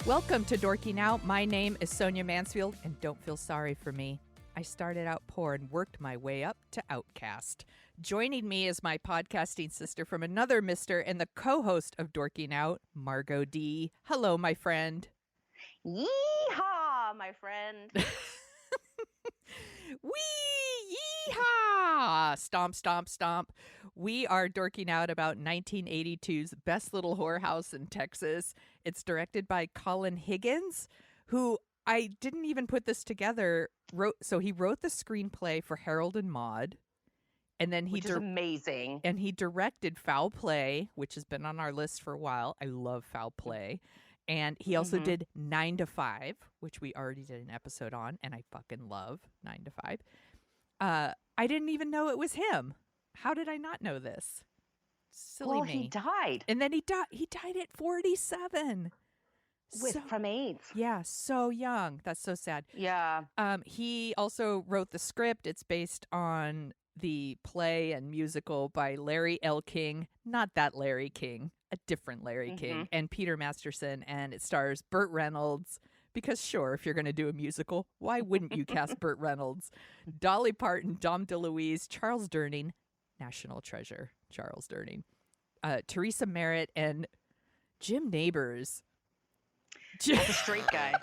Welcome to Dorking Out. My name is Sonia Mansfield, and don't feel sorry for me. I started out poor and worked my way up to outcast. Joining me is my podcasting sister from another mister and the co-host of Dorking Out, Margo D. Hello, my friend. Yeehaw, my friend. Wee! Yeehaw! Stomp, stomp, stomp. We are dorking out about 1982's Best Little Whorehouse in Texas. It's directed by Colin Higgins, who I didn't even put this together. He wrote the screenplay for Harold and Maude. And then Which is amazing. And he directed Foul Play, which has been on our list for a while. I love Foul Play. And he also did 9 to 5, which we already did an episode on, and I fucking love 9 to 5. I didn't even know it was him. How did I not know this? Silly me. He died. And then he died at 47. From AIDS. Yeah, so young. That's so sad. Yeah. He also wrote the script. It's based on the play and musical by Larry L. King. Not that Larry King. A different Larry King, and Peter Masterson, and it stars Burt Reynolds, because sure, if you're going to do a musical, why wouldn't you cast Burt Reynolds? Dolly Parton, Dom DeLuise, Charles Durning, national treasure, Charles Durning, Teresa Merritt, and Jim Nabors. That's a straight guy.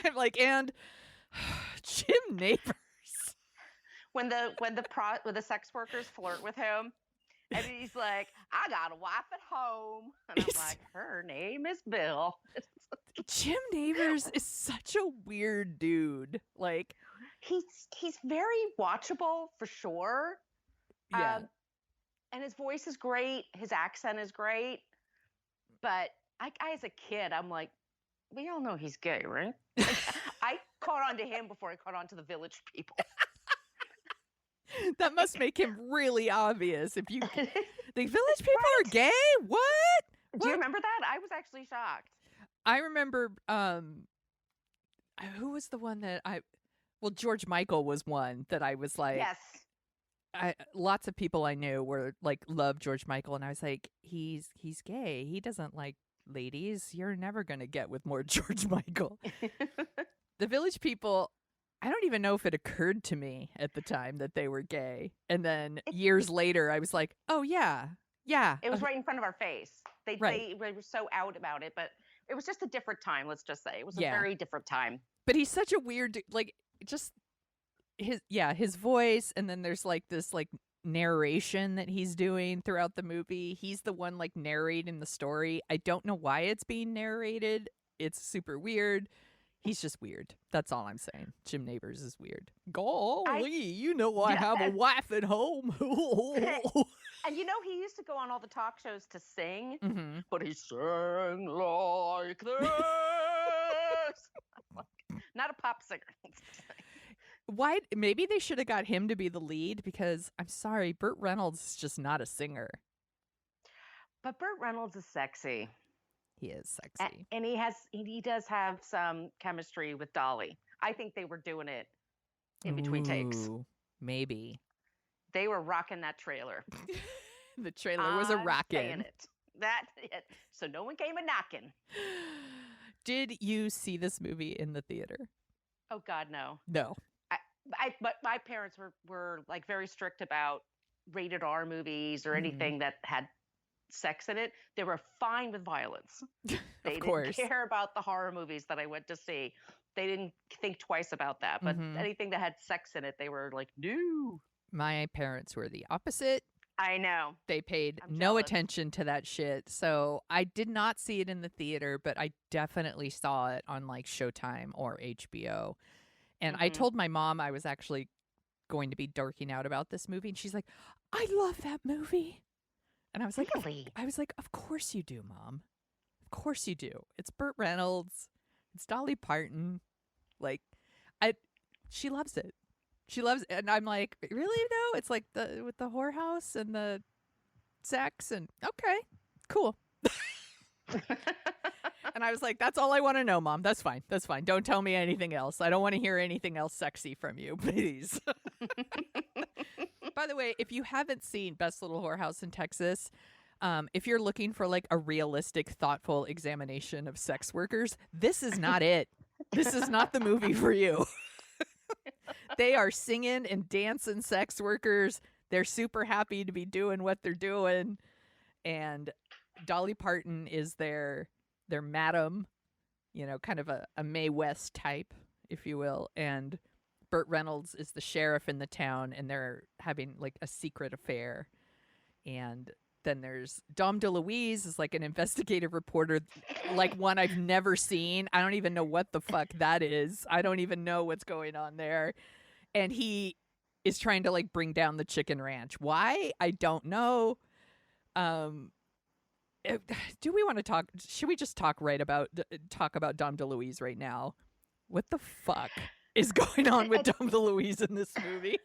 I'm like, and Jim Nabors. When the sex workers flirt with him, and he's like, I got a wife at home. And I'm like, her name is Bill. Jim Nabors is such a weird dude. Like, he's very watchable for sure. Yeah. And his voice is great. His accent is great. But I as a kid, I'm like, we all know he's gay, right? Like, I caught on to him before I caught on to the Village People. That must make him really obvious. If you, the Village People are gay, what? Do you remember that? I was actually shocked. I remember. Who was the one that George Michael was one that I was like. Yes. Lots of people I knew were like loved George Michael, and I was like, he's gay. He doesn't like ladies. You're never gonna get with more George Michael. The Village People. I don't even know if it occurred to me at the time that they were gay. And then years later, I was like, oh, yeah. It was right in front of our face. They were so out about it, but it was just a different time, let's just say. It was a very different time. But he's such a weird, like, just his voice. And then there's like this like narration that he's doing throughout the movie. He's the one like narrating the story. I don't know why it's being narrated. It's super weird. He's just weird. That's all I'm saying. Jim Nabors is weird. Golly, I have a wife at home. And he used to go on all the talk shows to sing, but he sang like this. Not a pop singer. Why? Maybe they should have got him to be the lead, because I'm sorry, Burt Reynolds is just not a singer. But Burt Reynolds is sexy. He is sexy. And he does have some chemistry with Dolly. I think they were doing it in between takes. Maybe. They were rocking that trailer. The trailer was a rockin'. That's it. So no one came a knocking. Did you see this movie in the theater? Oh, God, no. No. But my parents were like very strict about rated R movies or anything that had sex in it. They were fine with violence. They didn't care about the horror movies that I went to see. They didn't think twice about that. But anything that had sex in it, they were like, no. My parents were the opposite. I know. They paid no attention to that shit. So I did not see it in the theater, but I definitely saw it on like Showtime or HBO. And I told my mom I was actually going to be dorking out about this movie. And she's like, I love that movie. And I was like, really? Of course you do, Mom. Of course you do. It's Burt Reynolds. It's Dolly Parton. Like, she loves it. She loves it. And I'm like, really? No? It's like with the whorehouse and the sex and okay, cool. And I was like, that's all I want to know, Mom. That's fine. That's fine. Don't tell me anything else. I don't want to hear anything else sexy from you, please. By the way, if you haven't seen Best Little Whorehouse in Texas, If you're looking for like a realistic, thoughtful examination of sex workers, this is not it. This is not the movie for you. They are singing and dancing sex workers. They're super happy to be doing what they're doing. And Dolly Parton is their madam, you know, kind of a Mae West type, if you will. And Burt Reynolds is the sheriff in the town, and they're having like a secret affair. And then there's Dom DeLuise is like an investigative reporter, like one I've never seen. I don't even know what the fuck that is. I don't even know what's going on there. And he is trying to like bring down the chicken ranch. Why? I don't know. Do we want to talk? Should we just talk about Dom DeLuise right now? What the fuck is going on with Dom DeLuise in this movie?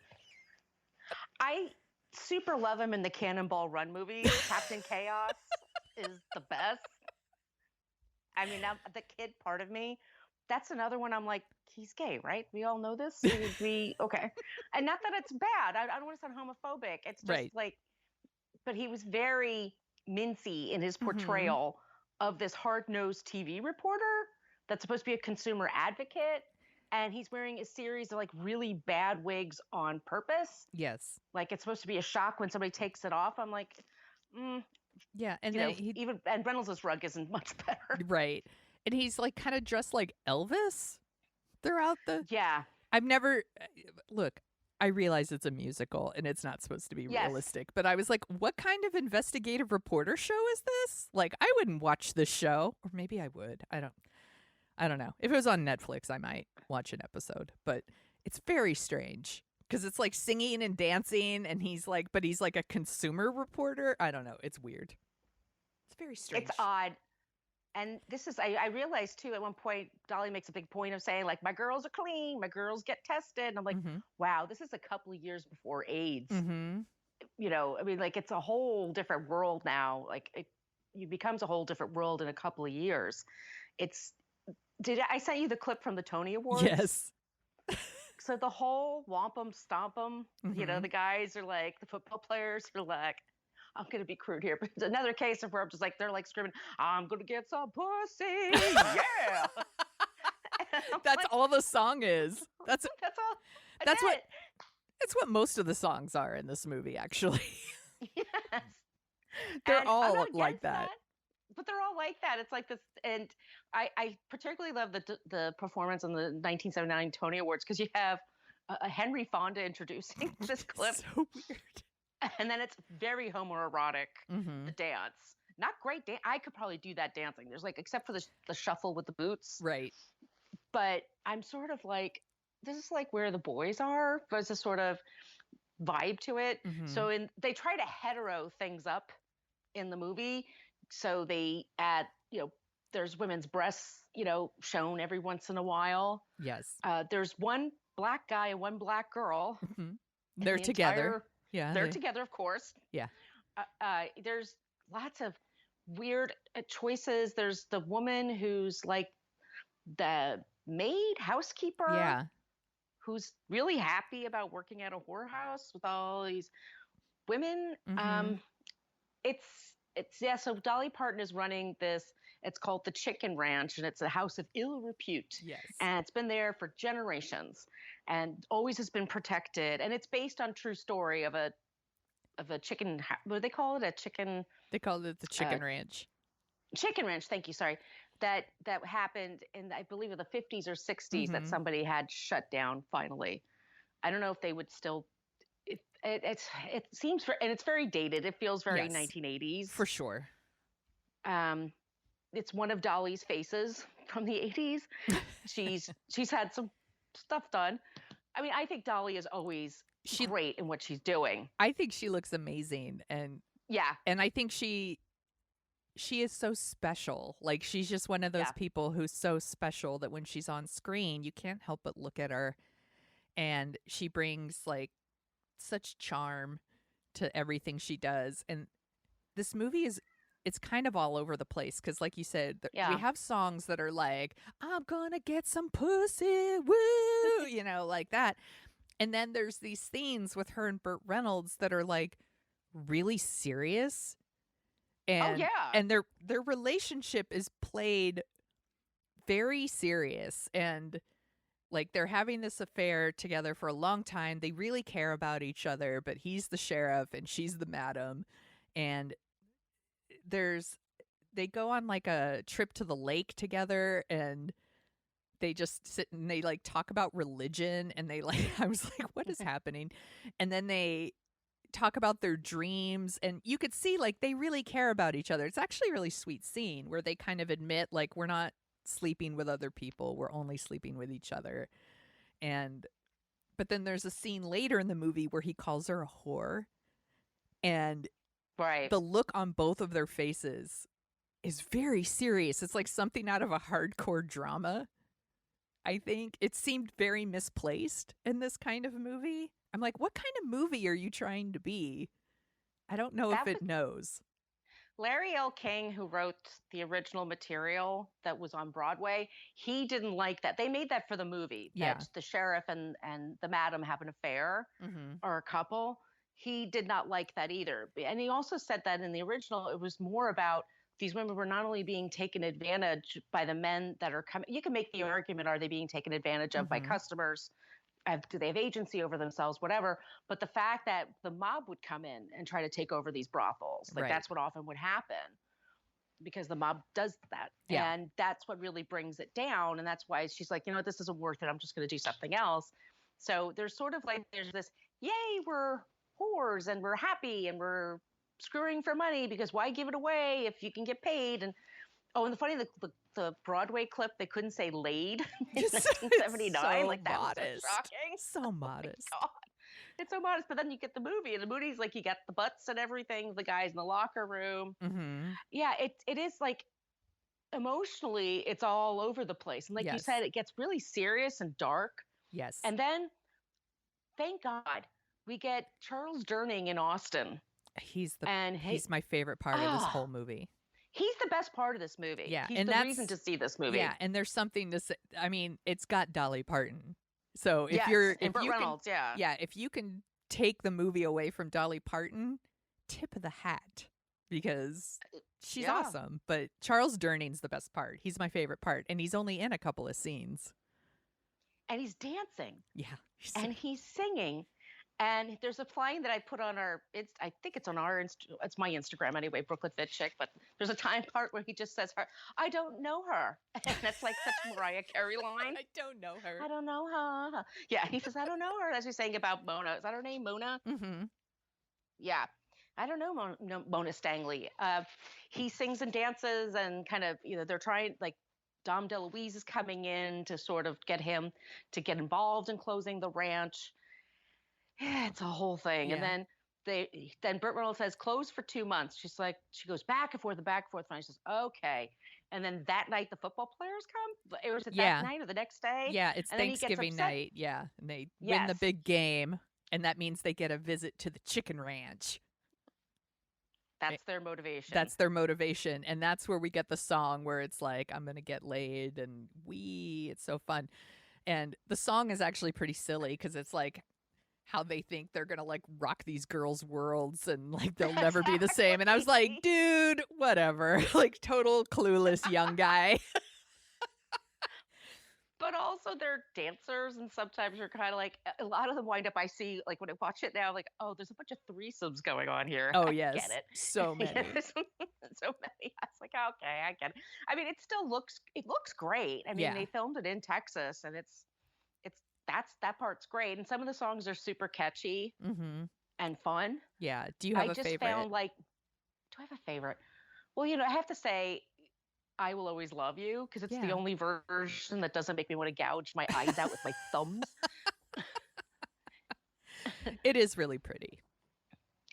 I super love him in the Cannonball Run movies. Captain Chaos is the best. I mean, the kid part of me, that's another one I'm like, he's gay, right? We all know this? Okay. And not that it's bad. I don't want to sound homophobic. It's just like, but he was very mincy in his portrayal of this hard-nosed TV reporter that's supposed to be a consumer advocate. And he's wearing a series of like really bad wigs on purpose. Yes. Like it's supposed to be a shock when somebody takes it off. I'm like, yeah. And then and Reynolds' rug isn't much better. Right. And he's like kind of dressed like Elvis throughout the. Yeah. I've never look. I realize it's a musical and it's not supposed to be realistic, but I was like, what kind of investigative reporter show is this? Like, I wouldn't watch this show, or maybe I would. I don't know. If it was on Netflix, I might watch an episode, but it's very strange because it's like singing and dancing, and he's like a consumer reporter. I don't know. It's weird. It's very strange. It's odd. And this is, I realized too, at one point, Dolly makes a big point of saying like, my girls are clean, my girls get tested. And I'm like, wow, this is a couple of years before AIDS. You know, I mean, like it's a whole different world now. Like it becomes a whole different world in a couple of years. I sent you the clip from the Tony Awards? Yes. So the whole womp 'em, stomp 'em, you know, the guys are like, the football players are like, I'm going to be crude here, but it's another case of where I'm just like, they're like screaming, I'm going to get some pussy. Yeah. That's like, all the song is. That's all. It's what most of the songs are in this movie, actually. Yes. They're all like that. But they're all like that. It's like this. And I particularly love the performance on the 1979 Tony Awards because you have a Henry Fonda introducing this clip. So weird. And then it's very homoerotic, the dance. Not great dance. I could probably do that dancing. There's like, except for the shuffle with the boots. Right. But I'm sort of like, this is like where the boys are. There's a sort of vibe to it. So they try to hetero things up in the movie. So they add, you know, there's women's breasts, you know, shown every once in a while. Yes. There's one black guy and one black girl. They're together. Yeah, they're together, of course. Yeah. There's lots of weird choices. There's the woman who's like the maid, housekeeper. Yeah. Who's really happy about working at a whorehouse with all these women. So Dolly Parton is running this. It's called the Chicken Ranch, and it's a house of ill repute. Yes. And it's been there for generations and always has been protected. And it's based on true story of a chicken, what do they call it? They call it the Chicken Ranch. Chicken Ranch, thank you, sorry. That happened in, I believe, in the 50s or 60s that somebody had shut down finally. I don't know if they would still, it seems, and it's very dated. It feels very 1980s. For sure. It's one of Dolly's faces from the 80s. She's had some stuff done. I mean, I think Dolly is always great in what she's doing. I think she looks amazing, and and I think she is so special. Like she's just one of those people who's so special that when she's on screen, you can't help but look at her, and she brings like such charm to everything she does. And this movie it's kind of all over the place because, like you said, we have songs that are like, I'm gonna get some pussy, woo, you know, like that. And then there's these scenes with her and Burt Reynolds that are like really serious. Oh and yeah. and their relationship is played very serious, and like they're having this affair together for a long time. They really care about each other, but he's the sheriff and she's the madam. And they go on like a trip to the lake together, and they just sit and they like talk about religion, and they like I was like, what is happening? And then they talk about their dreams, and you could see like they really care about each other. It's actually a really sweet scene where they kind of admit like we're not sleeping with other people, we're only sleeping with each other. And but then there's a scene later in the movie where he calls her a whore, and Right. the look on both of their faces is very serious. It's like something out of a hardcore drama. I think it seemed very misplaced in this kind of movie. I'm like, what kind of movie are you trying to be? I don't know if it knows. Larry L. King, who wrote the original material that was on Broadway, he didn't like that. They made that for the movie, that the sheriff and the madam have an affair or a couple. He did not like that either. And he also said that in the original, it was more about these women were not only being taken advantage by the men that are coming. You can make the argument, are they being taken advantage of by customers? Do they have agency over themselves, whatever? But the fact that the mob would come in and try to take over these brothels, like that's what often would happen because the mob does that. Yeah. And that's what really brings it down. And that's why she's like, this isn't worth it. I'm just going to do something else. So there's sort of like, there's this, yay, we're whores and we're happy and we're screwing for money because why give it away if you can get paid? And and the funny, the Broadway clip, they couldn't say laid in 1979. So like that modest. was so shocking. So modest. Oh God. It's so modest. But then you get the movie, and the movie's like you get the butts and everything, the guys in the locker room. Yeah, it is like emotionally, it's all over the place. And like you said, it gets really serious and dark. Yes. And then, thank God, we get Charles Durning in Austin. He's my favorite part of this whole movie. He's the best part of this movie. Yeah, he's and the reason to see this movie. Yeah, and there's something to say. I mean, it's got Dolly Parton. So if if you can take the movie away from Dolly Parton, tip of the hat, because she's awesome. But Charles Durning's the best part. He's my favorite part, and he's only in a couple of scenes. And he's dancing. Yeah, and he's singing. And there's a line that I put on I think it's on it's my Instagram anyway, Brooklyn Fit Chick, but there's a time part where he just says, I don't know her. And that's like such a Mariah Carey line. I don't know her. I don't know her. Yeah, he says, I don't know her. As he's saying about Mona. Is that her name, Mona? Mm-hmm. Yeah. I don't know Mona Stangley. He sings and dances and kind of, they're trying, like, Dom DeLuise is coming in to sort of get him to get involved in closing the ranch. Yeah, it's a whole thing. And then Burt Reynolds says, close for 2 months. She goes back and forth and back and forth. And she says, okay. And then that night, the football players come? Or is it that night or the next day? Yeah, it's Thanksgiving night. Yeah. And they win the big game. And that means they get a visit to the chicken ranch. That's their motivation. That's their motivation. And that's where we get the song where it's like, I'm going to get laid and it's so fun. And the song is actually pretty silly because it's like, how they think they're gonna like rock these girls' worlds and like they'll never be the same. And I was like, dude, whatever. Like total clueless young guy. But also they're dancers, and sometimes you're kind of like, a lot of them wind up, I see, like when I watch it now, like, oh, there's a bunch of threesomes going on here. Oh, yes. I get it. So many. So many. I was like, okay, I get it. I mean, it looks great. I mean, they filmed it in Texas, and that part's great. And some of the songs are super catchy and fun. Yeah. Do you have a favorite? I just found like, do I have a favorite? Well, I have to say, I Will Always Love You, because it's the only version that doesn't make me want to gouge my eyes out with my thumbs. It is really pretty.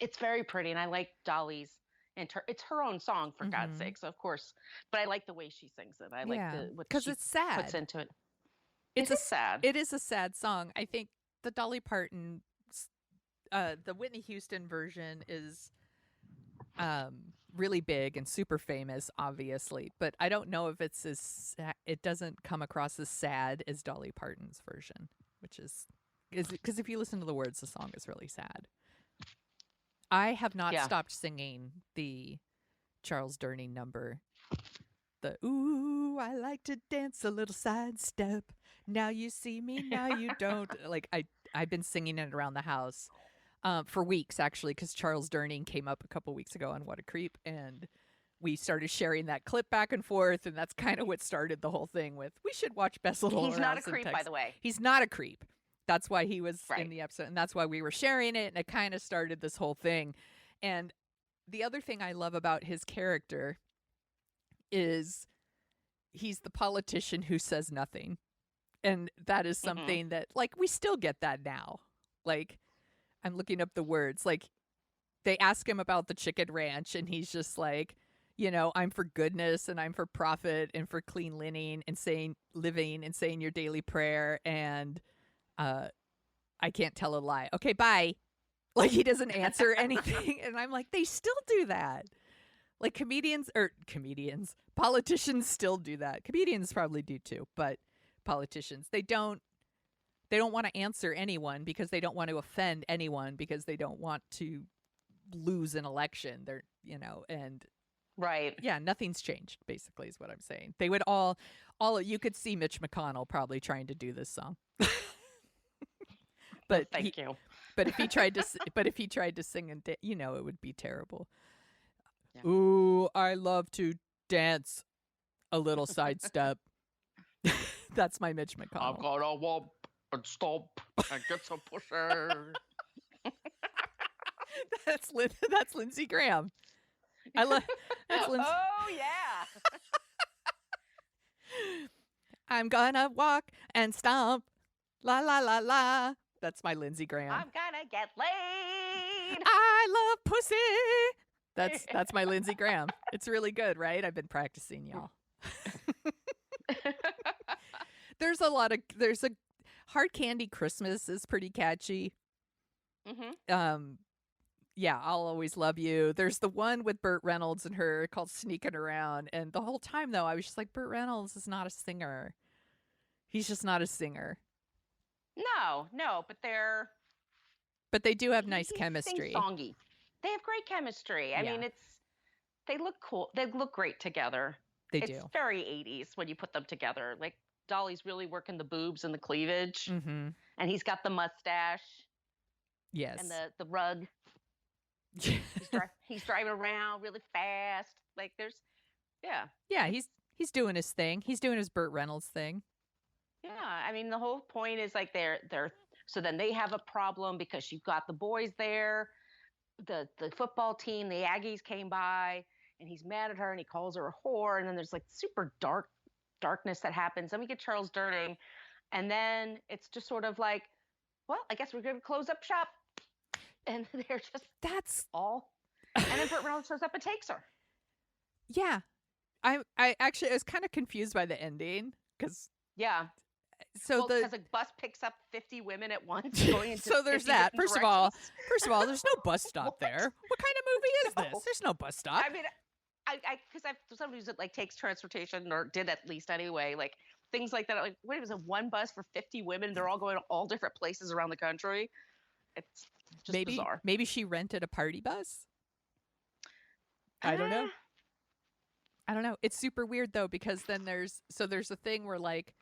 It's very pretty. And I like Dolly's. It's her own song, for God's sake. So, of course. But I like the way she sings it. I like what she it's sad. puts into it. It's sad. It is a sad song. I think the Dolly Parton, the Whitney Houston version is really big and super famous, obviously. But I don't know if it's it doesn't come across as sad as Dolly Parton's version, which is because if you listen to the words, the song is really sad. I have not stopped singing the Charles Durning number. The ooh, I like to dance a little sidestep. Now you see me, now you don't. Like I've been singing it around the house for weeks actually, because Charles Durning came up a couple weeks ago on What a Creep, and we started sharing that clip back and forth, and that's kind of what started the whole thing with we should watch Best Little Whorehouse in Texas. He's not a creep, by the way. He's not a creep. That's why he was in the episode, and that's why we were sharing it, and it kind of started this whole thing. And the other thing I love about his character is he's the politician who says nothing. And that is something that, like, we still get that now. Like, I'm looking up the words. Like, they ask him about the chicken ranch, and he's just like, you know, I'm for goodness, and I'm for profit, and for clean living, and saying your daily prayer, and I can't tell a lie. Okay, bye. Like, he doesn't answer anything. And I'm like, they still do that. Like, politicians still do that. Comedians probably do too, but politicians, they don't want to answer anyone because they don't want to offend anyone because they don't want to lose an election. They're, you know, and right. Yeah, nothing's changed, basically, is what I'm saying. They would all you could see Mitch McConnell probably trying to do this song. But thank you. But if he tried to sing and you know, it would be terrible. Yeah. Ooh, I love to dance a little sidestep. That's my Mitch McConnell. I'm gonna whoop and stomp and get some pussy. That's Lindsey Graham. That's Lindsey. Oh yeah. I'm gonna walk and stomp. La la la la. That's my Lindsey Graham. I'm gonna get laid. I love pussy. That's my Lindsey Graham. It's really good, right? I've been practicing, y'all. There's a Hard Candy Christmas is pretty catchy. Yeah, I'll Always Love You. There's the one with Burt Reynolds and her called Sneaking Around. And the whole time, though, I was just like, Burt Reynolds is not a singer. He's just not a singer. No, but they do have nice chemistry. Sing-songy. They have great chemistry. I mean, they look cool. They look great together. It's very 80s when you put them together. Like, Dolly's really working the boobs and the cleavage. Mm-hmm. And he's got the mustache. Yes. And the rug. He's driving around really fast. Like, Yeah, he's doing his thing. He's doing his Burt Reynolds thing. Yeah, I mean, the whole point is like they're so then they have a problem because you've got the boys there, the football team, the Aggies came by, and he's mad at her and he calls her a whore, and then there's like super darkness that happens. Then we get Charles Durning, and then it's just sort of like, well, I guess we're going to close up shop, and they're just that's all, and then Burt Reynolds shows up and takes her. Yeah, I actually was kind of confused by the ending because So because a bus picks up 50 women at once going into so there's that. First of all, there's no bus stop there. What kind of movie is this? There's no bus stop. I mean, because I've somebody who like takes transportation or did at least anyway, like things like that. Like, wait, it was a one bus for 50 women. They're all going to all different places around the country. It's just bizarre. Maybe she rented a party bus. I don't know. It's super weird though, because then there's a thing where like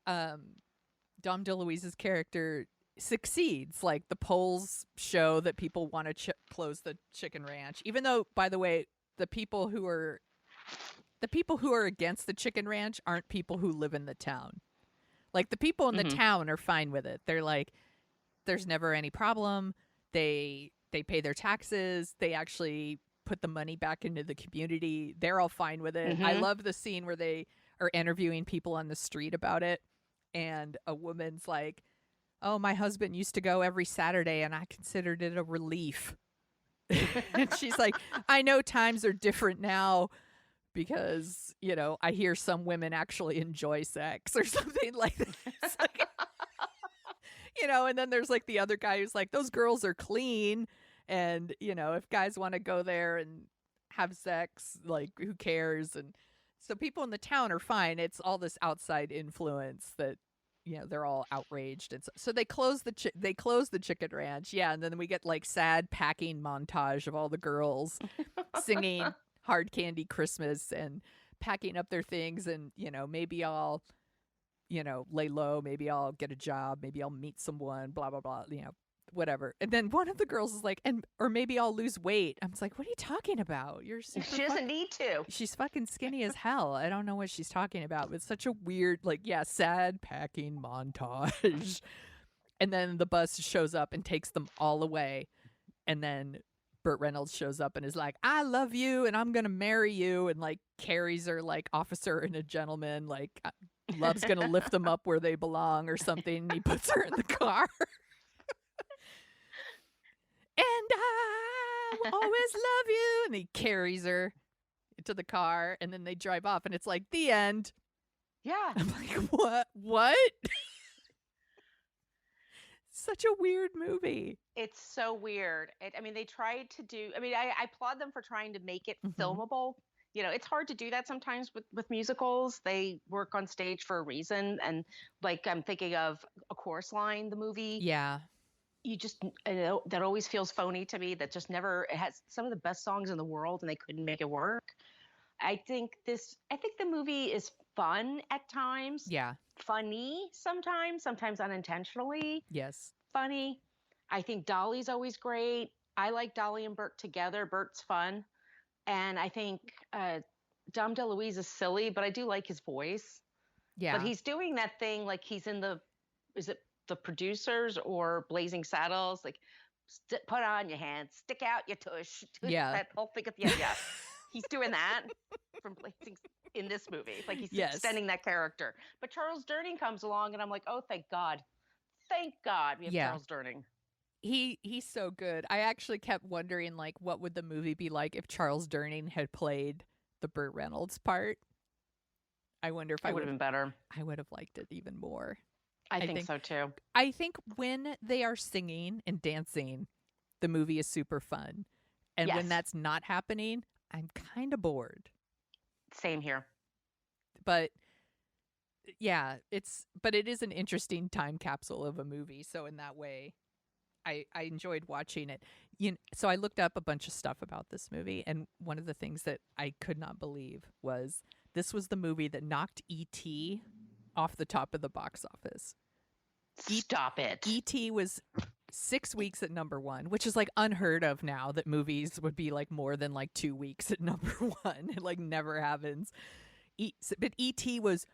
Dom DeLuise's character succeeds. Like, the polls show that people want to close the chicken ranch, even though, by the way, the people who are against the chicken ranch aren't people who live in the town. Like, the people in the town are fine with it. They're like, there's never any problem. They pay their taxes. They actually put the money back into the community. They're all fine with it. I love the scene where they are interviewing people on the street about it. And a woman's like, oh, my husband used to go every Saturday and I considered it a relief. And she's like, I know times are different now because, you know, I hear some women actually enjoy sex or something like that. It's like, you know, and then there's like the other guy who's like, those girls are clean. And, you know, if guys want to go there and have sex, like, who cares? And so people in the town are fine. It's all this outside influence that, you know, they're all outraged. And so they close the chicken ranch. Yeah. And then we get like sad packing montage of all the girls singing Hard Candy Christmas and packing up their things and, maybe I'll, lay low, maybe I'll get a job, maybe I'll meet someone, blah, blah, blah, whatever. And then one of the girls is like, or maybe I'll lose weight. I'm just like, what are you talking about? She doesn't need to. She's fucking skinny as hell. I don't know what she's talking about. It's such a weird, sad packing montage. And then the bus shows up and takes them all away. And then Burt Reynolds shows up and is like, I love you and I'm going to marry you. And carries her officer and a gentleman, love's going to lift them up where they belong or something. And he puts her in the car. And I will always love you. And he carries her to the car and then they drive off and it's like the end. Yeah. I'm like, what? Such a weird movie. It's so weird. They tried to do, I applaud them for trying to make it filmable. It's hard to do that sometimes with musicals. They work on stage for a reason. And I'm thinking of A Chorus Line, the movie. Yeah. You just, that always feels phony to me. That just never, it has some of the best songs in the world and they couldn't make it work. I think the movie is fun at times. Yeah. Funny sometimes unintentionally. Yes. Funny. I think Dolly's always great. I like Dolly and Bert together. Bert's fun. And I think Dom DeLuise is silly, but I do like his voice. Yeah. But he's doing that thing he's in is it The Producers or Blazing Saddles? Put on your hands, stick out your tush. Yeah. That whole thing at the end. Yeah. He's doing that from Blazing in this movie. He's extending that character. But Charles Durning comes along and I'm like, oh, thank God. Thank God we have Charles Durning. He's so good. I actually kept wondering, what would the movie be like if Charles Durning had played the Burt Reynolds part? I wonder if it would have been better. I would have liked it even more. I think so too. I think when they are singing and dancing, the movie is super fun. And when that's not happening, I'm kind of bored. Same here. But yeah, it is an interesting time capsule of a movie. So in that way, I enjoyed watching it. So I looked up a bunch of stuff about this movie, and one of the things that I could not believe was this was the movie that knocked E.T. off the top of the box office. Stop it. E.T. was 6 weeks at number one, which is unheard of now that movies would be more than 2 weeks at number one. It never happens. But E.T. was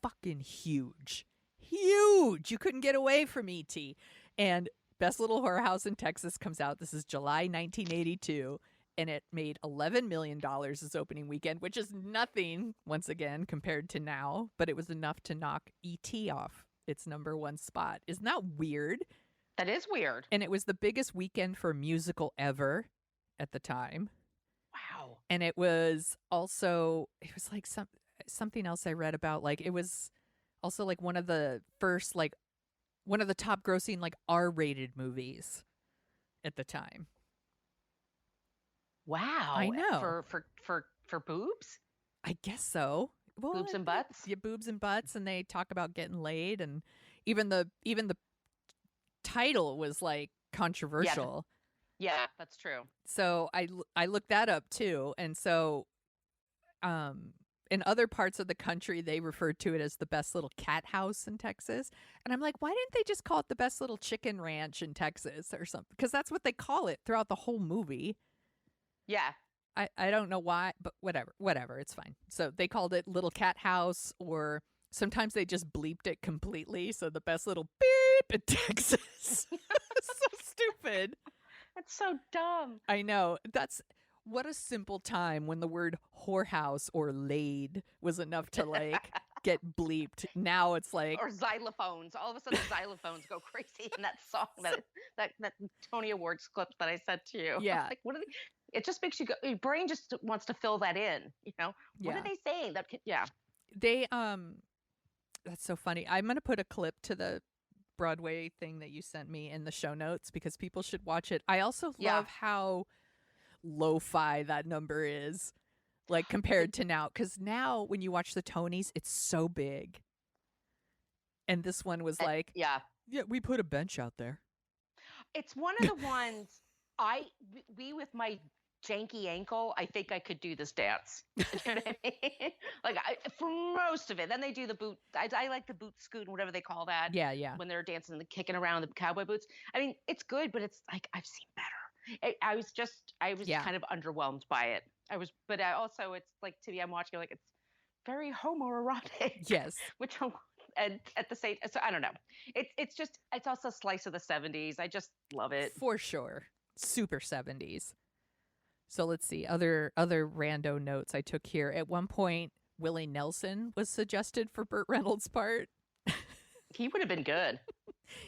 fucking huge. Huge. You couldn't get away from E.T. And Best Little Whorehouse in Texas comes out. This is July 1982. And it made $11 million this opening weekend, which is nothing, once again, compared to now. But it was enough to knock E.T. off its number one spot. Isn't that weird? That is weird. And it was the biggest weekend for a musical ever at the time. Wow. And it was also, something else I read about. It was also one of the first, one of the top grossing, R-rated movies at the time. Wow. I know. For boobs? I guess so. Well, boobs and butts? Yeah, boobs and butts. And they talk about getting laid. And even the title was controversial. Yeah, that's true. So I looked that up too. And so in other parts of the country, they referred to it as the Best Little Cat House in Texas. And I'm like, why didn't they just call it the Best Little Chicken Ranch in Texas or something? Because that's what they call it throughout the whole movie. Yeah. I don't know why, but whatever, it's fine. So they called it Little Cat House, or sometimes they just bleeped it completely. So the Best Little Beep in Texas. So stupid. That's so dumb. I know. What a simple time when the word whorehouse or laid was enough to get bleeped. Now it's or xylophones. All of a sudden xylophones go crazy in that song, that Tony Awards clip that I sent to you. Yeah. What are they? It just makes you go. Your brain just wants to fill that in. What are they saying? They that's so funny. I'm gonna put a clip to the Broadway thing that you sent me in the show notes because people should watch it. I also love how lo-fi that number is, compared to now. Because now when you watch the Tonys, it's so big, and this one was yeah, we put a bench out there. It's one of the ones we with my janky ankle, I think I could do this dance. You know what I mean? Like for most of it. Then they do the boot. I like the boot scoot and whatever they call that. Yeah. When they're dancing and kicking around the cowboy boots. I mean, it's good, but it's like I've seen better. I was kind of underwhelmed by it. But also it's like to me, I'm watching like it's very homoerotic. Yes. And at the same, so I don't know. It's also a slice of the 70s. I just love it. For sure. Super 70s. So let's see. Other rando notes I took here. At one point, Willie Nelson was suggested for Burt Reynolds' part. He would have been good.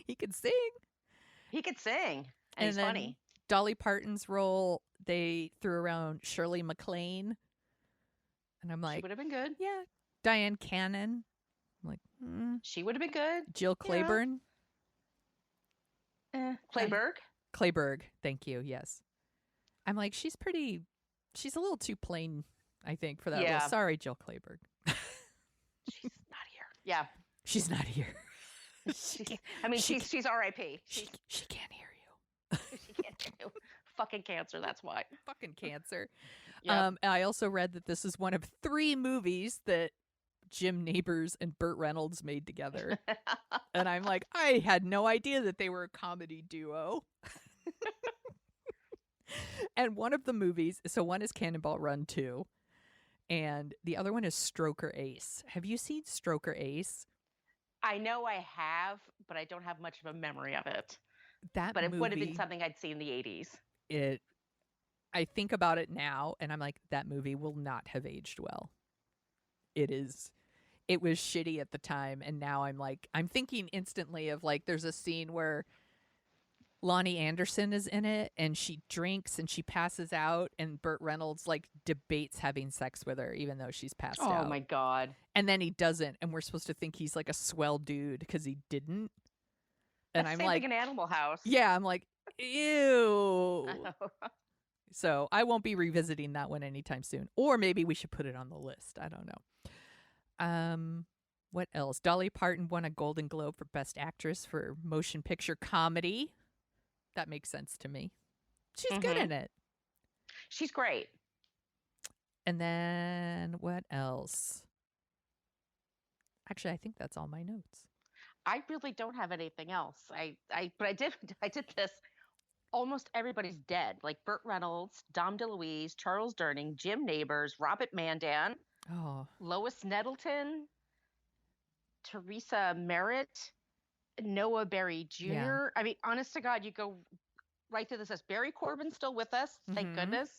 He could sing. And he's funny. Dolly Parton's role, they threw around Shirley MacLaine. And I'm like, she would have been good. Yeah. Diane Cannon. I'm like, she would have been good. Jill Clayburgh. Clayburgh. Thank you. Yes. I'm like, she's a little too plain, I think, for that role. Sorry, Jill Clayburgh. She's not here. Yeah. She's not here. She's R.I.P. She can't hear you. She can't hear you. Fucking cancer, that's why. Fucking cancer. Yep. I also read that this is one of 3 movies that Jim Nabors and Burt Reynolds made together. And I'm like, I had no idea that they were a comedy duo. And one of the movies, so one is Cannonball Run 2, and the other one is Stroker Ace. Have you seen Stroker Ace? I know I have, but I don't have much of a memory of it. But it would have been something I'd seen in the 80s. I think about it now, and I'm like, that movie will not have aged well. It was shitty at the time, and now I'm thinking instantly of like, there's a scene where Lonnie Anderson is in it, and she drinks and she passes out, and Burt Reynolds like debates having sex with her, even though she's passed out. Oh my God. And then he doesn't, and we're supposed to think he's like a swell dude because he didn't. And I'm like, an Animal House. Yeah, I'm like, ew. So I won't be revisiting that one anytime soon. Or maybe we should put it on the list. I don't know. What else? Dolly Parton won a Golden Globe for Best Actress for Motion Picture Comedy. That makes sense to me. She's good in it. She's great. And then what else? Actually, I think that's all my notes. I really don't have anything else. But I did this. Almost everybody's dead. Like Burt Reynolds, Dom DeLuise, Charles Durning, Jim Nabors, Robert Mandan, Lois Nettleton, Teresa Merritt, Noah Berry Jr. Yeah. I mean, honest to God, you go right through this list. Barry Corbin's still with us, thank goodness.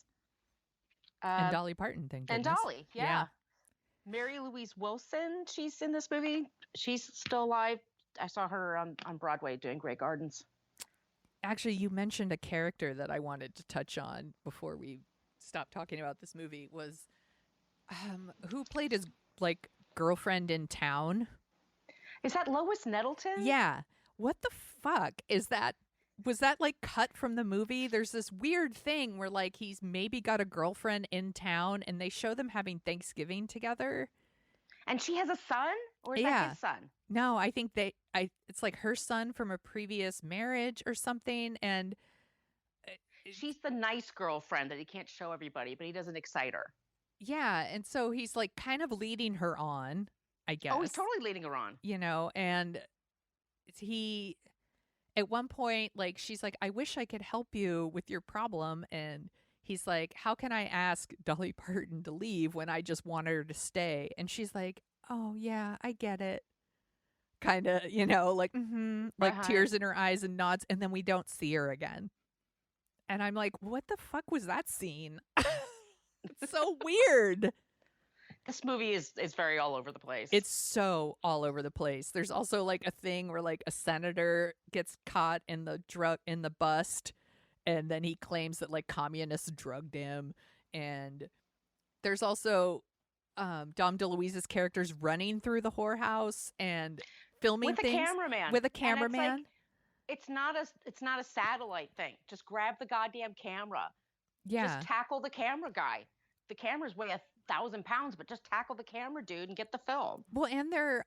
And Dolly Parton, thank goodness. And Dolly, yeah. Mary Louise Wilson, she's in this movie. She's still alive. I saw her on Broadway doing Grey Gardens. Actually, you mentioned a character that I wanted to touch on before we stopped talking about this movie was who played his like girlfriend in town? Is that Lois Nettleton? Yeah. What the fuck is that? Was that like cut from the movie? There's this weird thing where like he's maybe got a girlfriend in town and they show them having Thanksgiving together. And she has a son? Or is that his son? No, I think it's like her son from a previous marriage or something. And she's the nice girlfriend that he can't show everybody, but he doesn't excite her. Yeah. And so he's like kind of leading her on, I guess. Oh, he's totally leading her on. You know, and he, at one point, like, she's like, I wish I could help you with your problem. And he's like, how can I ask Dolly Parton to leave when I just want her to stay? And she's like, oh, yeah, I get it. Kind of, you know, like, like tears in her eyes and nods. And then we don't see her again. And I'm like, what the fuck was that scene? It's so weird. This movie is very all over the place. It's so all over the place. There's also like a thing where like a senator gets caught in the bust, and then he claims that like communists drugged him. And there's also Dom DeLuise's characters running through the whorehouse and filming with things with a cameraman. It's not a satellite thing. Just grab the goddamn camera. Yeah. Just tackle the camera guy. The cameras weigh 1,000 pounds, but just tackle the camera dude and get the film. Well, and they're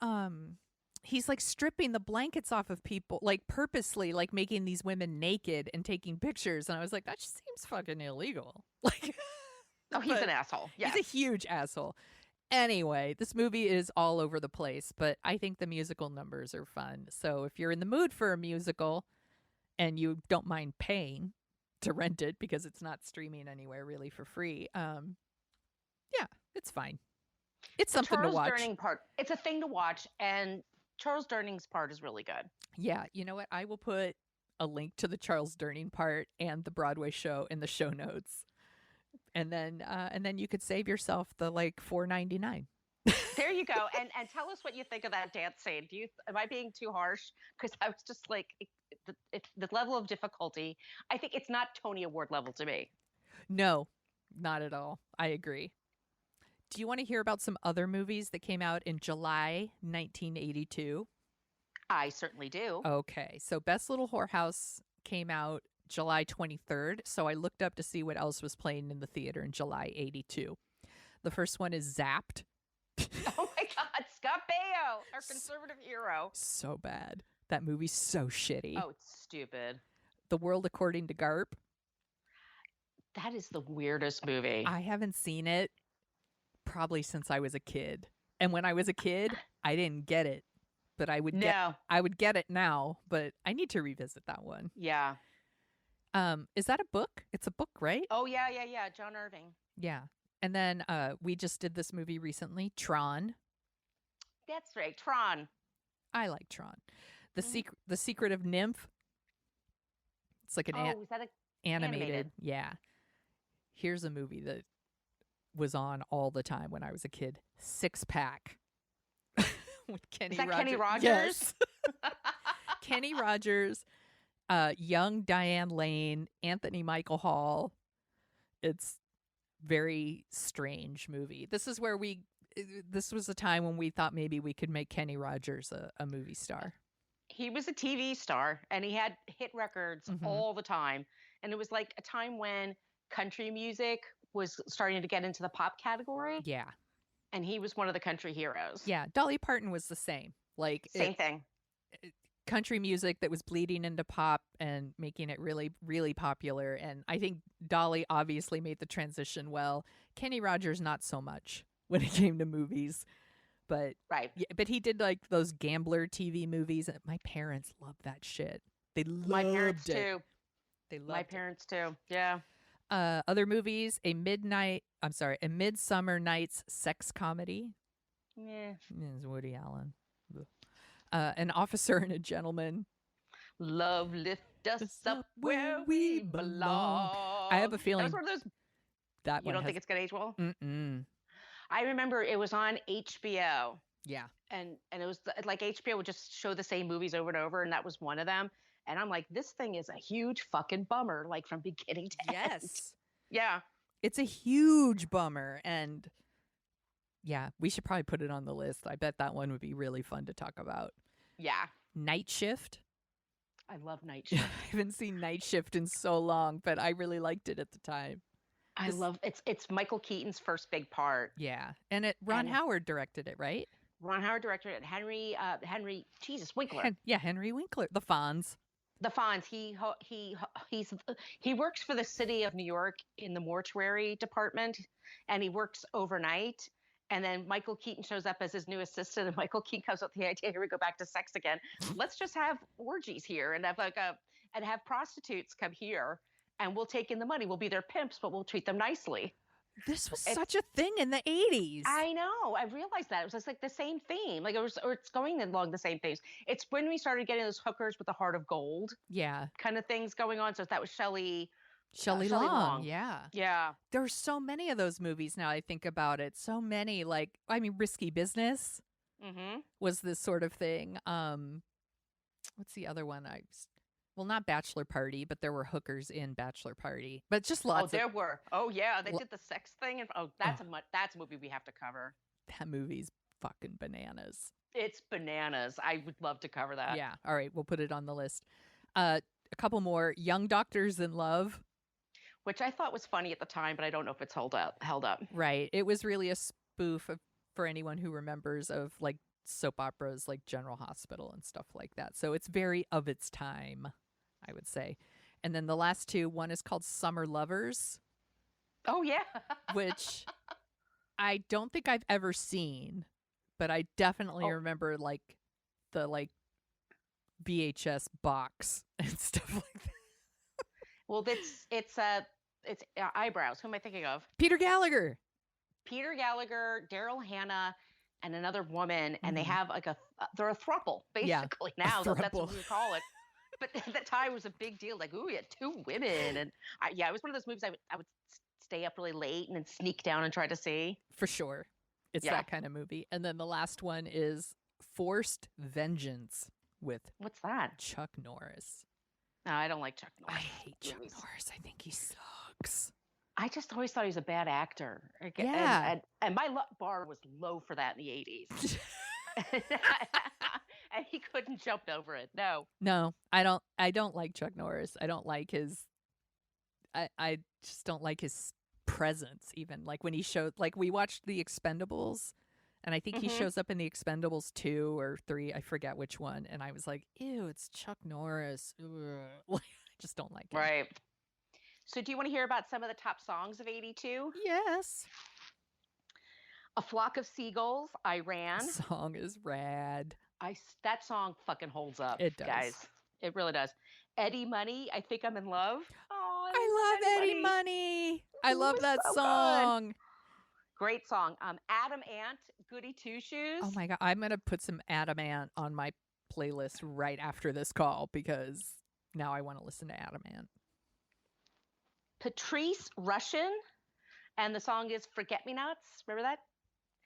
he's like stripping the blankets off of people, like purposely, like making these women naked and taking pictures. And I was like, that just seems fucking illegal. Like, Oh, he's an asshole. Yes. He's a huge asshole. Anyway, this movie is all over the place, but I think the musical numbers are fun. So if you're in the mood for a musical and you don't mind paying to rent it because it's not streaming anywhere really for free, yeah, it's fine. It's something to watch. Charles Durning part, it's a thing to watch, and Charles Durning's part is really good. Yeah, you know what? I will put a link to the Charles Durning part and the Broadway show in the show notes. And then you could save yourself the like $4.99. There you go. And tell us what you think of that dance scene. Am I being too harsh? Because I was just like, the level of difficulty. I think it's not Tony Award level to me. No, not at all. I agree. Do you want to hear about some other movies that came out in July 1982? I certainly do. Okay, so Best Little Whorehouse came out July 23rd, so I looked up to see what else was playing in the theater in July 82. The first one is Zapped. Oh my God, Scott Baio, our conservative hero. So bad. That movie's so shitty. Oh, it's stupid. The World According to Garp. That is the weirdest movie. I haven't seen it probably since I was a kid. And when I was a kid, I didn't get it. But I would get it now, but I need to revisit that one. Yeah. Is that a book? It's a book, right? Oh, yeah. John Irving. Yeah. And then we just did this movie recently, Tron. That's right, Tron. I like Tron. The Secret of Nymph. It's like an is that animated. Yeah. Here's a movie that was on all the time when I was a kid. Six Pack. With Kenny Rogers. Kenny Rogers? Yes. Kenny Rogers. Young Diane Lane, Anthony Michael Hall. It's very strange movie. This was a time when we thought maybe we could make Kenny Rogers a movie star. He was a TV star and he had hit records all the time. And it was like a time when country music was starting to get into the pop category. Yeah. And he was one of the country heroes. Yeah. Dolly Parton was the same. Like same thing. Country music that was bleeding into pop and making it really, really popular. And I think Dolly obviously made the transition well. Kenny Rogers, not so much when it came to movies. But right. Yeah, but he did like those gambler TV movies. And my parents loved that shit. They loved my parents it. Too. They loved my parents too. Yeah. Other movies, a Midsummer Night's sex comedy. Yeah. It's Woody Allen. An Officer and a Gentleman. Love lift us up where we belong. I have a feeling that was one of those. That you don't think it's gonna age well? Mm-mm. I remember it was on HBO. Yeah. And it was like HBO would just show the same movies over and over, and that was one of them. And I'm like, this thing is a huge fucking bummer, like from beginning to end. Yes. Yeah. It's a huge bummer. And yeah, we should probably put it on the list. I bet that one would be really fun to talk about. Yeah. Night Shift. I love Night Shift. I haven't seen Night Shift in so long, but I really liked it at the time. I love it's Michael Keaton's first big part. Yeah. And Ron Howard directed it, right? Ron Howard directed it. Henry Winkler. Henry Winkler. The Fonz. The Fonz. He works for the city of New York in the mortuary department, and he works overnight. And then Michael Keaton shows up as his new assistant, and Michael Keaton comes up with the idea, here we go back to sex again. Let's just have orgies here and have prostitutes come here, and we'll take in the money. We'll be their pimps, but we'll treat them nicely. This was such a thing in the 80s. I know. I realized that. It was just like the same theme. Like it's going along the same themes. It's when we started getting those hookers with the heart of gold. Yeah. Kind of things going on. So that was Shelley Long. Yeah. Yeah. There's so many of those movies now I think about it. So many. Risky Business was this sort of thing. What's the other one? Not Bachelor Party, but there were hookers in Bachelor Party. But just lots there were. Oh, yeah. They did the sex thing. And that's a movie we have to cover. That movie's fucking bananas. It's bananas. I would love to cover that. Yeah. All right. We'll put it on the list. A couple more. Young Doctors in Love. Which I thought was funny at the time, but I don't know if it's held up. Right. It was really a spoof for anyone who remembers of like soap operas like General Hospital and stuff like that. So it's very of its time, I would say. And then the last two, one is called Summer Lovers. Oh, yeah. Which I don't think I've ever seen, but I definitely remember like the VHS box and stuff like that. Well, it's Eyebrows. Who am I thinking of? Peter Gallagher, Daryl Hannah, and another woman, and they have like they're a throuple basically now. That's what we call it. But at the time, it was a big deal. Like, ooh, we had two women, and it was one of those movies I would stay up really late and then sneak down and try to see. For sure, it's that kind of movie. And then the last one is Forced Vengeance with what's that? Chuck Norris. No, I don't like Chuck Norris. I hate Chuck Norris. I think he sucks. I just always thought he was a bad actor. Yeah. And my bar was low for that in the 80s. And he couldn't jump over it. No, I don't like Chuck Norris. I don't like his. I just don't like his presence. Even like when he showed, like we watched The Expendables, and I think he shows up in The Expendables 2 or 3. I forget which one. And I was like, ew, it's Chuck Norris. I just don't like him. Right. So do you want to hear about some of the top songs of 82? Yes. A Flock of Seagulls, I Ran. The song is rad. That song fucking holds up. It does. Guys. It really does. Eddie Money, I Think I'm in Love. Oh, I love Eddie Money. I love that song. Good. Great song. Adam Ant, Goody Two Shoes. Oh my God. I'm going to put some Adam Ant on my playlist right after this call because now I want to listen to Adam Ant. Patrice Rushen, and the song is Forget Me Nots. Remember that?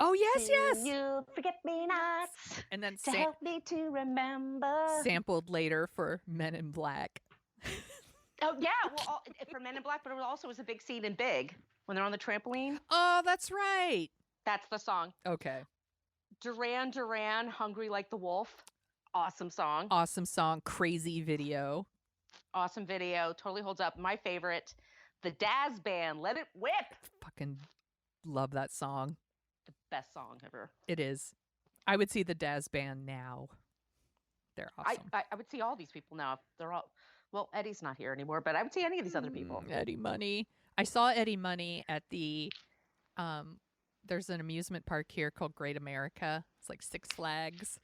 Oh, yes. You forget me nots. And then to help me to remember. Sampled later for Men in Black. Oh, yeah. Well, for Men in Black, but it also was a big scene in Big when they're on the trampoline. Oh, that's right. That's the song. Okay. Duran Duran, Hungry Like the Wolf. Awesome song. Awesome song. Crazy video. Awesome video. Totally holds up. My favorite. The Daz Band, Let It Whip. Fucking love that song. The best song ever. It is. I would see the Daz Band now. They're awesome. I would see all these people now. They're all, well, Eddie's not here anymore, but I would see any of these other people. Eddie Money. I saw Eddie Money at the, there's an amusement park here called Great America. It's like Six Flags,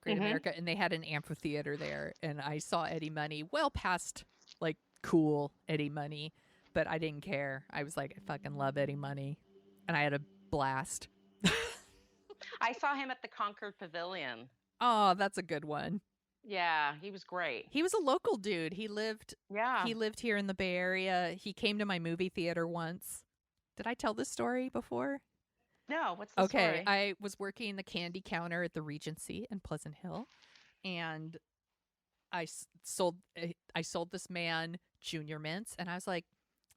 Great America. And they had an amphitheater there. And I saw Eddie Money well past like cool Eddie Money. But I didn't care. I was like, I fucking love Eddie Money. And I had a blast. I saw him at the Concord Pavilion. Oh, that's a good one. Yeah, he was great. He was a local dude. He lived here in the Bay Area. He came to my movie theater once. Did I tell this story before? No, what's the story? Okay, I was working the candy counter at the Regency in Pleasant Hill. And I sold this man Junior Mints. And I was like,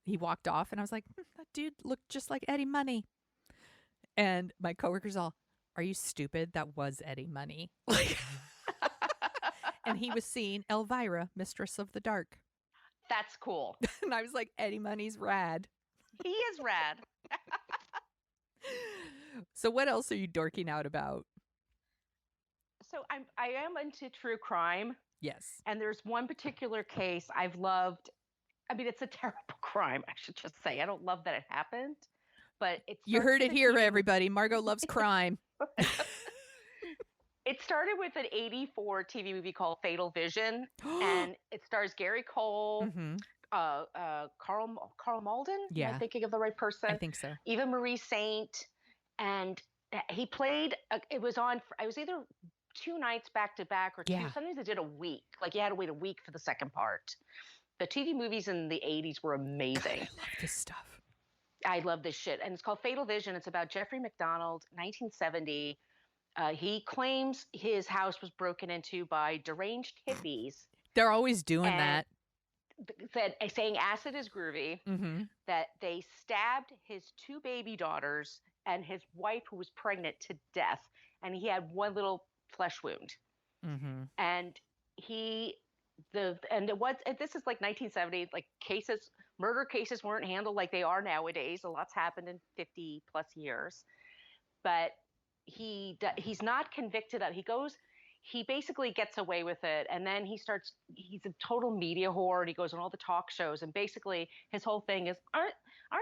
he walked off and I was like, that dude looked just like Eddie Money. And my coworkers all, are you stupid? That was Eddie Money. And he was seeing Elvira, Mistress of the Dark. That's cool. And I was like, Eddie Money's rad. He is rad. So what else are you dorking out about? So I am into true crime. Yes. And there's one particular case I've loved. I mean, it's a terrible crime, I should just say. I don't love that it happened, but you heard it here, everybody. Margo loves crime. It started with an 84 TV movie called Fatal Vision, and it stars Gary Cole, Carl Malden. Yeah. Am I thinking of the right person? I think so. Eva Marie Saint, and he played. It was either 2 nights back to back or 2. Yeah. Sometimes they did a week. Like you had to wait a week for the second part. The TV movies in the 80s were amazing. God, I love this stuff. I love this shit. And it's called Fatal Vision. It's about Jeffrey McDonald, 1970. He claims his house was broken into by deranged hippies. They're always doing that. Saying acid is groovy. Mm-hmm. That they stabbed his 2 baby daughters and his wife who was pregnant to death. And he had one little flesh wound. Mm-hmm. And this is like 1970, like murder cases weren't handled like they are nowadays. A lot's happened in 50 plus years. But he's not convicted of. He basically gets away with it, and then he's a total media whore, and he goes on all the talk shows, and basically his whole thing is, aren't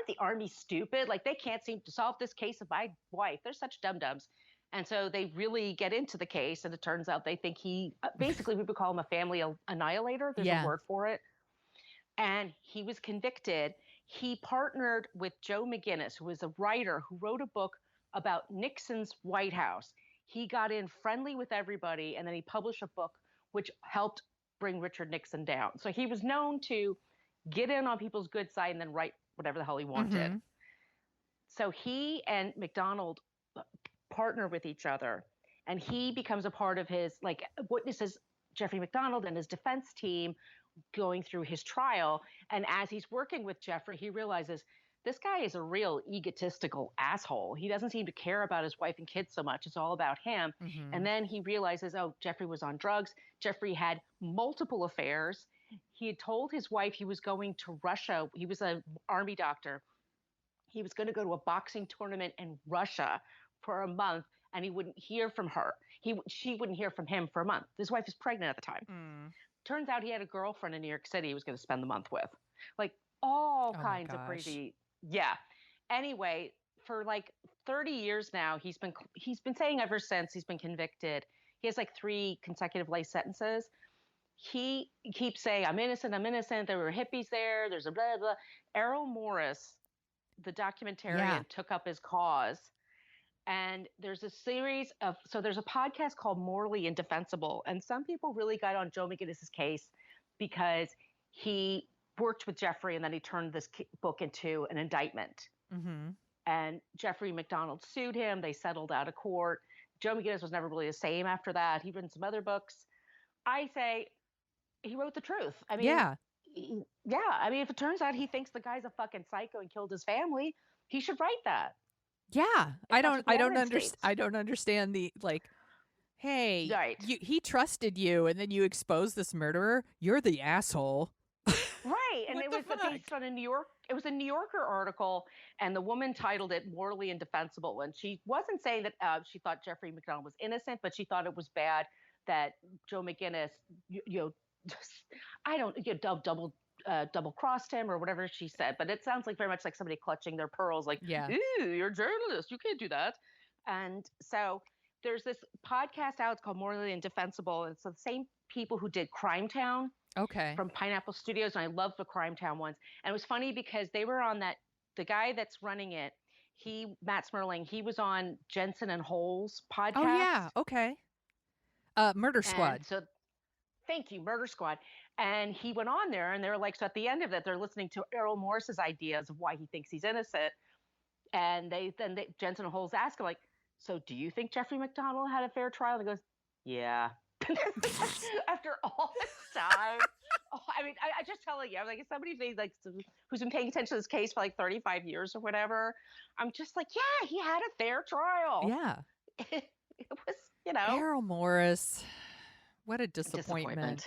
the Army stupid? Like, they can't seem to solve this case of my wife. They're such dum-dums. And so they really get into the case, and it turns out they think basically we would call him a family annihilator. There's a word for it. And he was convicted. He partnered with Joe McGinnis, who was a writer who wrote a book about Nixon's White House. He got in friendly with everybody, and then he published a book which helped bring Richard Nixon down. So he was known to get in on people's good side and then write whatever the hell he wanted. Mm-hmm. So he and McDonald partner with each other, and he becomes a part of his, like, witnesses Jeffrey McDonald and his defense team going through his trial. And as he's working with Jeffrey, he realizes this guy is a real egotistical asshole. He doesn't seem to care about his wife and kids so much. It's all about him. Mm-hmm. And then he realizes, oh, Jeffrey was on drugs. Jeffrey had multiple affairs. He had told his wife he was going to Russia. He was an Army doctor. He was going to go to a boxing tournament in Russia for a month, and he wouldn't hear from her. She wouldn't hear from him for a month. His wife was pregnant at the time. Mm. Turns out he had a girlfriend in New York City he was going to spend the month with. Like, all kinds of crazy. Yeah. Anyway, for like 30 years now, he's been saying ever since he's been convicted, he has like 3 consecutive life sentences. He keeps saying, I'm innocent. There were hippies there. There's a blah, blah. Errol Morris, the documentarian, took up his cause. And there's a series of, so there's a podcast called Morally Indefensible. And some people really got on Joe McGinnis's case because he worked with Jeffrey, and then he turned this book into an indictment. Mm-hmm. And Jeffrey McDonald sued him. They settled out of court. Joe McGinnis was never really the same after that. He written some other books. I say he wrote the truth. I mean, I mean, if it turns out he thinks the guy's a fucking psycho and killed his family, he should write that. Yeah, I don't understand the, like, hey, right. He trusted you, and then you expose this murderer. You're the asshole. Right, and it was based on a New Yorker article, and the woman titled it "Morally Indefensible," and she wasn't saying that she thought Jeffrey McDonald was innocent, but she thought it was bad that Joe McGinnis, double crossed him or whatever she said. But it sounds like very much like somebody clutching their pearls, like, "Ooh, you're a journalist, you can't do that." And so there's this podcast out. It's called Morally Indefensible. It's the same people who did Crime Town. Okay. From Pineapple Studios, and I love the Crime Town ones. And it was funny because they were on that. The guy that's running it, Matt Smerling, he was on Jensen and Hole's podcast. Oh yeah, okay. Murder Squad. And so, thank you, Murder Squad. And he went on there, and they're like, so at the end of it, they're listening to Errol Morris's ideas of why he thinks he's innocent. And Jensen and Hole's ask him, like, so do you think Jeffrey McDonald had a fair trial? And he goes, yeah. After all this time, I mean, I just telling you, I'm like, if somebody who's been paying attention to this case for like 35 years or whatever, I'm just like, yeah, he had a fair trial. Yeah, it was, Errol Morris, what a disappointment.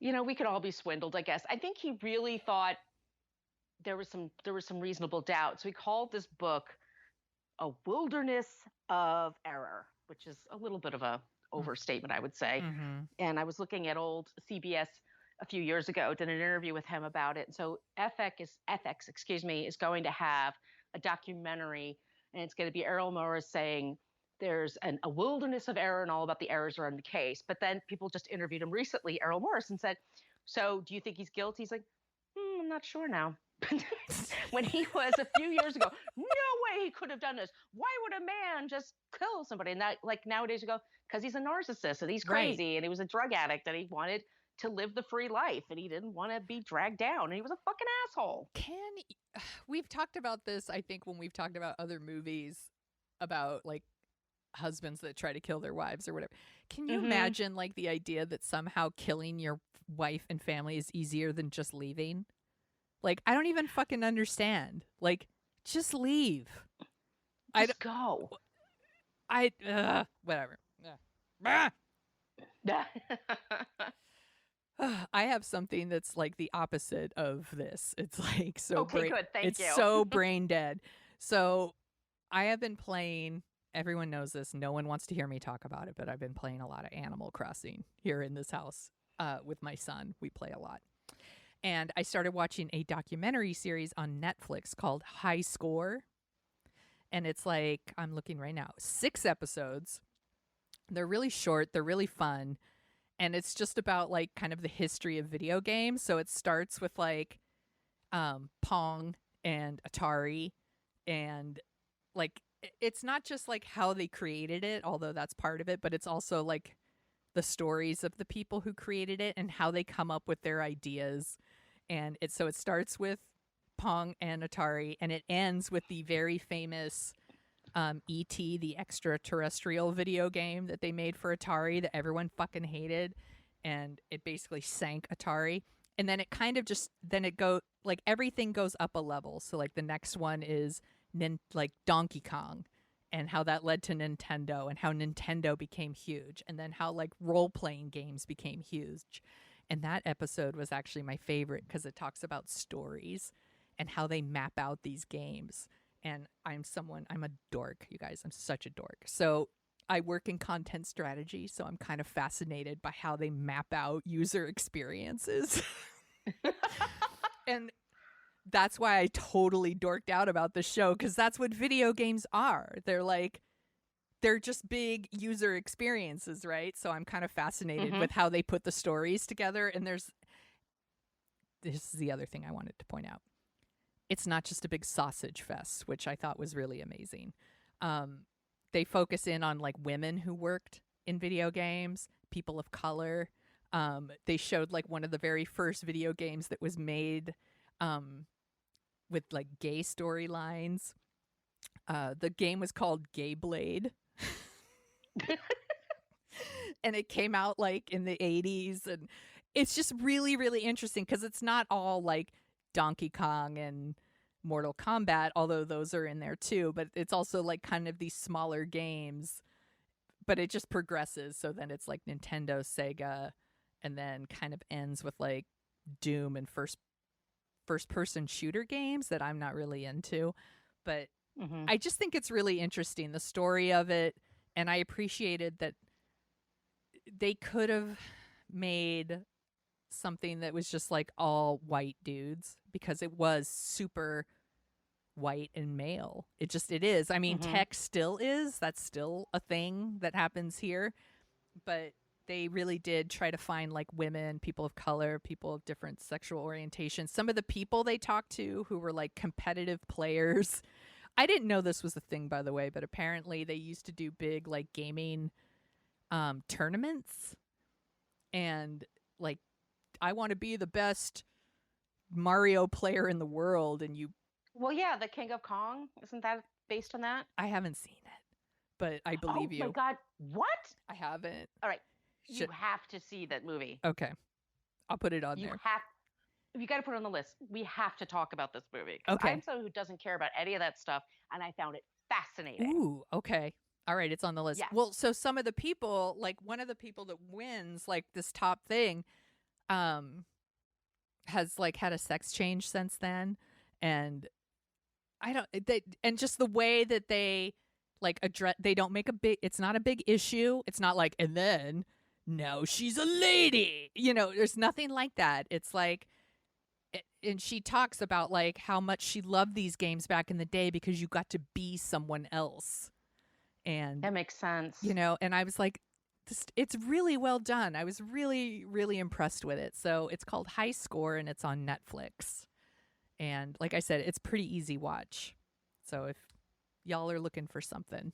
We could all be swindled, I guess. I think he really thought there was some reasonable doubt, so he called this book "A Wilderness of Error," which is a little bit of a overstatement, I would say. Mm-hmm. And I was looking at old CBS a few years ago, did an interview with him about it. So FX is going to have a documentary, and it's going to be Errol Morris saying there's a wilderness of error and all about the errors around the case. But then people just interviewed him recently, Errol Morris, and said, so do you think he's guilty? He's like, I'm not sure now. When he was a few years ago, no way he could have done this. Why would a man just kill somebody? And that, like, nowadays you go, because he's a narcissist and he's crazy, and he was a drug addict and he wanted to live the free life and he didn't want to be dragged down and he was a fucking asshole. We've talked about this, I think, when we've talked about other movies about like husbands that try to kill their wives or whatever. Can you imagine like the idea that somehow killing your wife and family is easier than just leaving? Like, I don't even fucking understand. Like, just leave. Go. Whatever. I have something that's like the opposite of this. It's like good. Thank you. It's so brain dead. So I have been playing everyone knows this. No one wants to hear me talk about it, but I've been playing a lot of Animal Crossing here in this house with my son. We play a lot. And I started watching a documentary series on Netflix called High Score. And it's like, I'm looking right now, 6 episodes. They're really short. They're really fun. And it's just about like kind of the history of video games. So it starts with like Pong and Atari, and like it's not just like how they created it, although that's part of it, but it's also like the stories of the people who created it and how they come up with their ideas. And it starts with Pong and Atari, and it ends with the very famous E.T., the extraterrestrial video game that they made for Atari that everyone fucking hated, and it basically sank Atari. And then it kind of just, then it like everything goes up a level. So like the next one is like Donkey Kong, and how that led to Nintendo, and how Nintendo became huge, and then how like role-playing games became huge. And that episode was actually my favorite because it talks about stories and how they map out these games. And I'm a dork, you guys. I'm such a dork. So I work in content strategy, so I'm kind of fascinated by how they map out user experiences. And that's why I totally dorked out about the show, because that's what video games are. They're just big user experiences, right? So I'm kind of fascinated with how they put the stories together. And this is the other thing I wanted to point out. It's not just a big sausage fest, which I thought was really amazing. They focus in on like women who worked in video games, people of color. They showed like one of the very first video games that was made with like gay storylines. The game was called Gay Blade. And it came out like in the 80s. And it's just really, really interesting because it's not all like Donkey Kong and Mortal Kombat, although those are in there too, but it's also like kind of these smaller games, but it just progresses. So then it's like Nintendo, Sega, and then kind of ends with like Doom and first person shooter games that I'm not really into. But I just think it's really interesting, the story of it, and I appreciated that they could have made something that was just like all white dudes, because it was super white and male. It is. I mean, tech still is. That's still a thing that happens here. But they really did try to find like women, people of color, people of different sexual orientations. Some of the people they talked to who were like competitive players. I didn't know this was a thing, by the way, but apparently they used to do big like gaming tournaments, and like, I want to be the best Mario player in the world, and Well, yeah, the King of Kong, isn't that based on that? I haven't seen it, but I believe you. Oh my God, what? I haven't. All right, you have to see that movie. Okay, I'll put it on there. You got to put it on the list. We have to talk about this movie. Okay. I'm someone who doesn't care about any of that stuff, and I found it fascinating. Ooh, okay. All right, it's on the list. Yes. Well, so some of the people, like one of the people that wins like this top thing, has like had a sex change since then, and and just the way that they like address, they don't make it's not a big issue. It's not like, and then now she's a lady, there's nothing like that. It's like, and she talks about like how much she loved these games back in the day because you got to be someone else. And that makes sense. And I was like, it's really well done. I was really, really impressed with it. So it's called High Score, and it's on Netflix. And like I said, it's pretty easy watch. So if y'all are looking for something,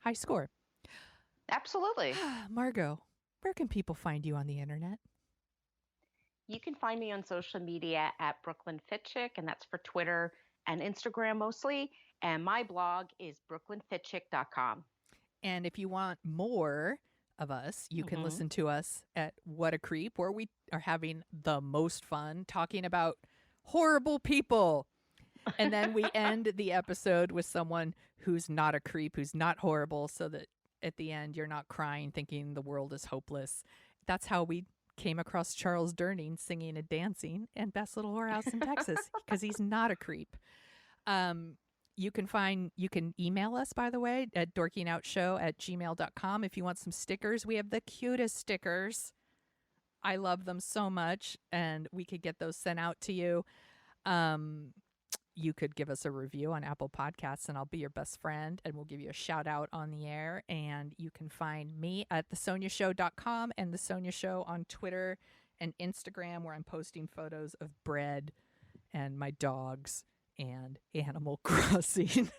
High Score. Absolutely. Margo, where can people find you on the internet? You can find me on social media at Brooklyn Fitchick, and that's for Twitter and Instagram mostly. And my blog is brooklynfitchick.com. And if you want more of us, you can listen to us at What a Creep, where we are having the most fun talking about horrible people. And then we end the episode with someone who's not a creep, who's not horrible, so that at the end you're not crying thinking the world is hopeless. That's how we came across Charles Durning singing and dancing in Best Little Whorehouse in Texas, because he's not a creep. You can email us, by the way, at dorkingoutshow@gmail.com if you want some stickers. We have the cutest stickers. I love them so much, and we could get those sent out to you. You could give us a review on Apple Podcasts, and I'll be your best friend, and we'll give you a shout out on the air. And you can find me at thesoniashow.com and The Sonia Show on Twitter and Instagram, where I'm posting photos of bread and my dogs and Animal Crossing.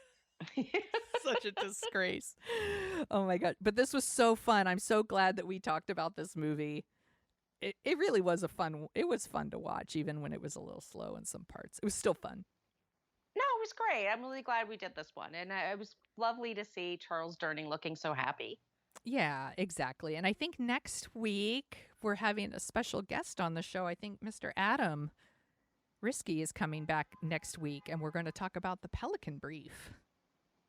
Such a disgrace. Oh my God. But this was so fun. I'm so glad that we talked about this movie. It really was fun to watch, even when it was a little slow in some parts. It was still fun. No, it was great. I'm really glad we did this one. And it was lovely to see Charles Durning looking so happy. Yeah, exactly. And I think next week we're having a special guest on the show. I think Mr. Adam Risky is coming back next week, and we're going to talk about the Pelican Brief.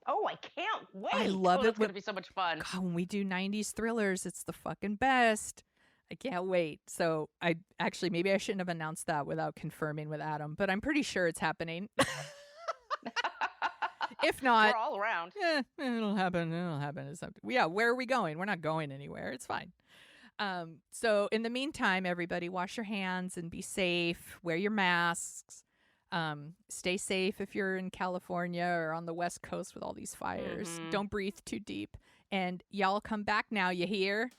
Oh, I can't wait. I love it. It's going to be so much fun. God, when we do 90s thrillers, it's the fucking best. I can't wait. So maybe I shouldn't have announced that without confirming with Adam, but I'm pretty sure it's happening. If not, we're all around. It'll happen. Yeah, where are we going? We're not going anywhere. It's fine. So in the meantime, everybody, wash your hands and be safe. Wear your masks. Stay safe if you're in California or on the West Coast with all these fires. Don't breathe too deep. And y'all come back now, you hear?